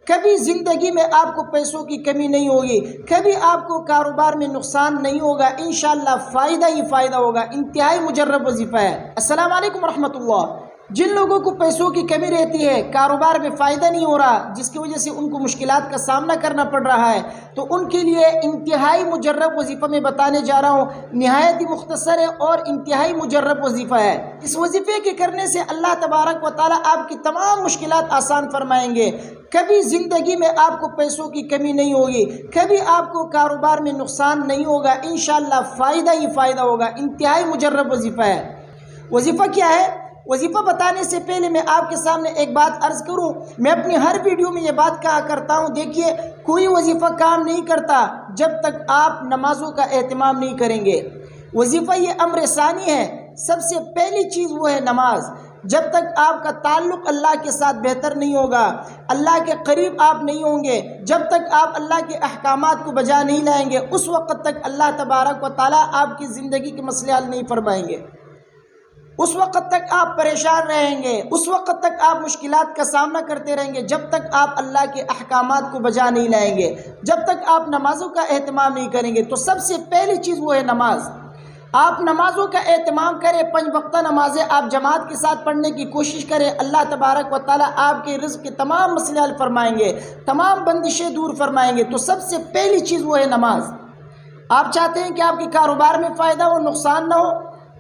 کبھی زندگی میں آپ کو پیسوں کی کمی نہیں ہوگی، کبھی آپ کو کاروبار میں نقصان نہیں ہوگا، انشاءاللہ فائدہ ہی فائدہ ہوگا۔ انتہائی مجرب وظیفہ ہے۔ السلام علیکم ورحمۃ اللہ۔ جن لوگوں کو پیسوں کی کمی رہتی ہے، کاروبار میں فائدہ نہیں ہو رہا، جس کی وجہ سے ان کو مشکلات کا سامنا کرنا پڑ رہا ہے، تو ان کے لیے انتہائی مجرب وظیفہ میں بتانے جا رہا ہوں۔ نہایت ہی مختصر ہے اور انتہائی مجرب وظیفہ ہے۔ اس وظیفے کے کرنے سے اللہ تبارک و تعالیٰ آپ کی تمام مشکلات آسان فرمائیں گے۔ کبھی زندگی میں آپ کو پیسوں کی کمی نہیں ہوگی، کبھی آپ کو کاروبار میں نقصان نہیں ہوگا، انشاءاللہ فائدہ ہی فائدہ ہوگا۔ انتہائی مجرب وظیفہ ہے۔ وظیفہ کیا ہے؟ وظیفہ بتانے سے پہلے میں آپ کے سامنے ایک بات عرض کروں۔ میں اپنی ہر ویڈیو میں یہ بات کہا کرتا ہوں، دیکھیے کوئی وظیفہ کام نہیں کرتا جب تک آپ نمازوں کا اہتمام نہیں کریں گے۔ وظیفہ یہ امر ثانی ہے، سب سے پہلی چیز وہ ہے نماز۔ جب تک آپ کا تعلق اللہ کے ساتھ بہتر نہیں ہوگا، اللہ کے قریب آپ نہیں ہوں گے، جب تک آپ اللہ کے احکامات کو بجا نہیں لائیں گے، اس وقت تک اللہ تبارک و تعالیٰ آپ کی زندگی کے مسئلے حل نہیں فرمائیں گے۔ اس وقت تک آپ پریشان رہیں گے، اس وقت تک آپ مشکلات کا سامنا کرتے رہیں گے، جب تک آپ اللہ کے احکامات کو بجا نہیں لائیں گے، جب تک آپ نمازوں کا اہتمام نہیں کریں گے۔ تو سب سے پہلی چیز وہ ہے نماز۔ آپ نمازوں کا اہتمام کریں، 5 وقتہ نمازیں آپ جماعت کے ساتھ پڑھنے کی کوشش کریں۔ اللہ تبارک و تعالیٰ آپ کے رزق کے تمام مسئلے حل فرمائیں گے، تمام بندشیں دور فرمائیں گے۔ تو سب سے پہلی چیز وہ ہے نماز۔ آپ چاہتے ہیں کہ آپ کے کاروبار میں فائدہ ہو، نقصان نہ ہو،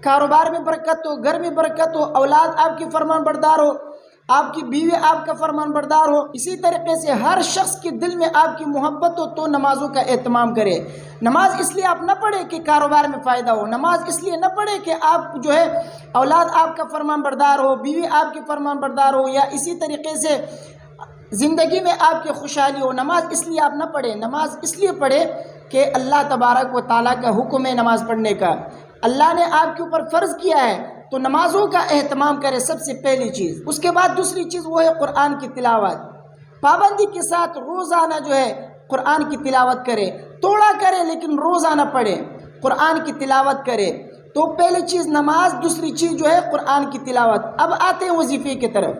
کاروبار میں برکت ہو، گھر میں برکت ہو، اولاد آپ کی فرمان بردار ہو، آپ کی بیوی آپ کا فرمان بردار ہو، اسی طریقے سے ہر شخص کے دل میں آپ کی محبت ہو، تو نمازوں کا اہتمام کرے۔ نماز اس لیے آپ نہ پڑھیں کہ کاروبار میں فائدہ ہو، نماز اس لیے نہ پڑھیں کہ آپ جو ہے اولاد آپ کا فرمان بردار ہو، بیوی آپ کی فرمان بردار ہو، یا اسی طریقے سے زندگی میں آپ کی خوشحالی ہو۔ نماز اس لیے آپ نہ پڑھیں، نماز اس لیے پڑھیں کہ اللہ تبارک و تعالیٰ کا حکم ہے نماز پڑھنے کا، اللہ نے آپ کے اوپر فرض کیا ہے، تو نمازوں کا اہتمام کرے سب سے پہلی چیز۔ اس کے بعد دوسری چیز وہ ہے قرآن کی تلاوت۔ پابندی کے ساتھ روزانہ جو ہے قرآن کی تلاوت کرے، تھوڑا کرے لیکن روزانہ پڑھے، قرآن کی تلاوت کرے۔ تو پہلی چیز نماز، دوسری چیز جو ہے قرآن کی تلاوت۔ اب آتے ہیں وظیفے کی طرف۔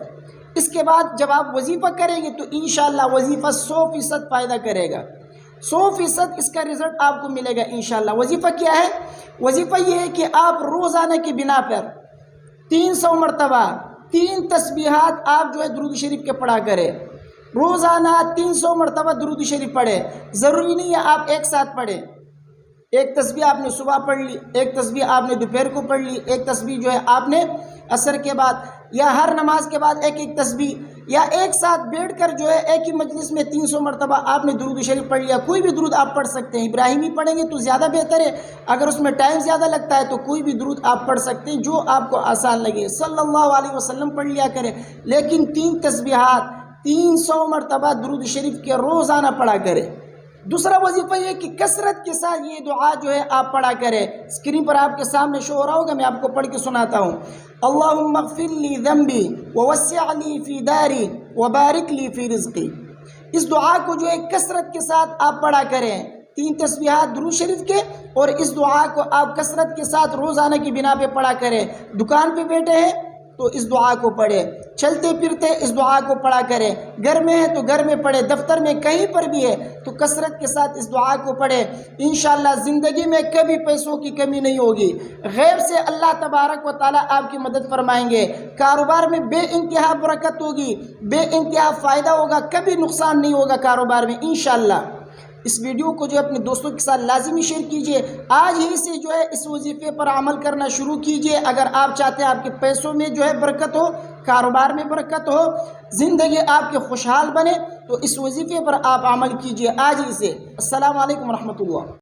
اس کے بعد جب آپ وظیفہ کریں گے تو انشاءاللہ وظیفہ 100% فائدہ کرے گا، 100% اس کا رزلٹ آپ کو ملے گا انشاءاللہ۔ وظیفہ کیا ہے؟ وظیفہ یہ ہے کہ آپ روزانہ کی بنا پر 300 مرتبہ 3 تسبیحات آپ جو ہے درود شریف کے پڑھا کریں۔ روزانہ 300 مرتبہ درود شریف پڑھیں۔ ضروری نہیں ہے آپ ایک ساتھ پڑھیں، ایک تسبیح آپ نے صبح پڑھ لی، ایک تسبیح آپ نے دوپہر کو پڑھ لی، ایک تسبیح جو ہے آپ نے عصر کے بعد، یا ہر نماز کے بعد ایک تسبیح، یا ایک ساتھ بیٹھ کر جو ہے ایک ہی مجلس میں 300 مرتبہ آپ نے درود شریف پڑھ لیا۔ کوئی بھی درود آپ پڑھ سکتے ہیں، ابراہیمی پڑھیں گے تو زیادہ بہتر ہے، اگر اس میں ٹائم زیادہ لگتا ہے تو کوئی بھی درود آپ پڑھ سکتے ہیں جو آپ کو آسان لگے۔ صلی اللہ علیہ وسلم پڑھ لیا کریں، لیکن 3 تسبیحات 300 مرتبہ درود شریف کے روزانہ پڑھا کریں۔ دوسرا وظیفہ یہ کہ کثرت کے ساتھ یہ دعا جو ہے آپ پڑھا کریں۔ اسکرین پر آپ کے سامنے شو ہو رہا ہوگا، میں آپ کو پڑھ کے سناتا ہوں۔ اللہم اغفر لی ذنبی ووسع لی فی داری وبارک لی فی رزقی۔ اس دعا کو جو ہے کثرت کے ساتھ آپ پڑھا کریں، 3 تسبیحات درود شریف کے، اور اس دعا کو آپ کثرت کے ساتھ روزانہ کی بنا پہ پڑھا کریں۔ دکان پہ بیٹھے ہیں تو اس دعا کو پڑھیں، چلتے پھرتے اس دعا کو پڑھا کریں، گھر میں ہے تو گھر میں پڑھیں، دفتر میں کہیں پر بھی ہے تو کثرت کے ساتھ اس دعا کو پڑھیں۔ انشاءاللہ زندگی میں کبھی پیسوں کی کمی نہیں ہوگی، غیب سے اللہ تبارک و تعالیٰ آپ کی مدد فرمائیں گے، کاروبار میں بے انتہا برکت ہوگی، بے انتہا فائدہ ہوگا، کبھی نقصان نہیں ہوگا کاروبار میں انشاءاللہ۔ اس ویڈیو کو جو ہے اپنے دوستوں کے ساتھ لازمی شیئر کیجئے، آج ہی سے جو ہے اس وظیفے پر عمل کرنا شروع کیجئے۔ اگر آپ چاہتے ہیں آپ کے پیسوں میں جو ہے برکت ہو، کاروبار میں برکت ہو، زندگی آپ کے خوشحال بنے، تو اس وظیفے پر آپ عمل کیجئے آج ہی سے۔ السلام علیکم ورحمۃ اللہ۔